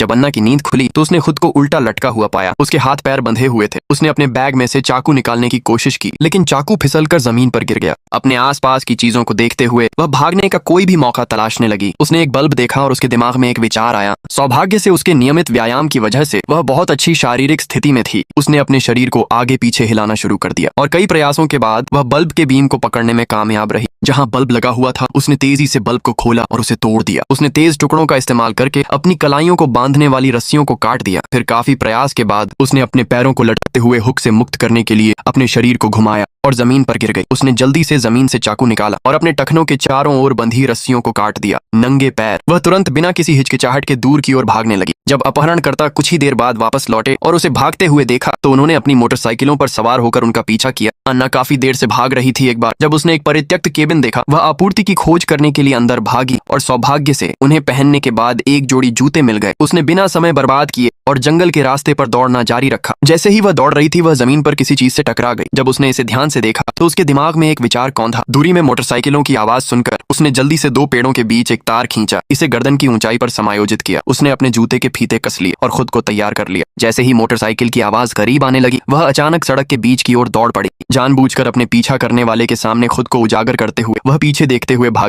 जब अन्ना की नींद खुली तो उसने खुद को उल्टा लटका हुआ पाया। उसके हाथ पैर बंधे हुए थे। उसने अपने बैग में से चाकू निकालने की कोशिश की, लेकिन चाकू फिसलकर जमीन पर गिर गया। अपने आसपास की चीजों को देखते हुए वह भागने का कोई भी मौका तलाशने लगी। उसने एक बल्ब देखा और उसके दिमाग में एक विचार आया। सौभाग्य से उसके नियमित व्यायाम की वजह से वह बहुत अच्छी शारीरिक स्थिति में थी। उसने अपने शरीर को आगे पीछे हिलाना शुरू कर दिया और कई प्रयासों के बाद वह बल्ब के बीम को पकड़ने में कामयाब रही। जहां बल्ब लगा हुआ था उसने तेजी से बल्ब को खोला और उसे तोड़ दिया। उसने तेज टुकड़ों का इस्तेमाल करके अपनी कलाइयों को बांधने वाली रस्सियों को काट दिया। फिर काफी प्रयास के बाद उसने अपने पैरों को लटकते हुए हुक से मुक्त करने के लिए अपने शरीर को घुमाया और जमीन पर गिर गई। उसने जल्दी से जमीन से चाकू निकाला और अपने टखनों के चारों ओर बंधी रस्सियों को काट दिया। नंगे पैर वह तुरंत बिना किसी हिचकिचाहट के दूर की ओर भागने लगी। जब अपहरणकर्ता कुछ ही देर बाद वापस लौटे और उसे भागते हुए देखा तो उन्होंने अपनी मोटरसाइकिलों पर सवार होकर उनका पीछा किया। अन्ना काफी देर से भाग रही थी। एक बार जब उसने एक परित्यक्त केबिन देखा, वह आपूर्ति की खोज करने के लिए अंदर भागी और सौभाग्य से उन्हें पहनने के बाद एक जोड़ी जूते मिल गए। उसने बिना समय बर्बाद किए और जंगल के रास्ते पर दौड़ना जारी रखा। जैसे ही वह दौड़ रही थी वह जमीन पर किसी चीज से टकरा गई। जब उसने इसे ध्यान से देखा तो उसके दिमाग में एक विचार कौंधा। दूरी में मोटरसाइकिलों की आवाज सुनकर उसने जल्दी से दो पेड़ों के बीच एक तार खींचा, इसे गर्दन की ऊंचाई पर समायोजित किया। उसने अपने जूते के फीते कस लिए और खुद को तैयार कर लिया। जैसे ही मोटरसाइकिल की आवाज करीब आने लगी वह अचानक सड़क के बीच की ओर दौड़ पड़ी। जानबूझकर अपने पीछा करने वाले के सामने खुद को उजागर करते हुए वह पीछे देखते हुए भाग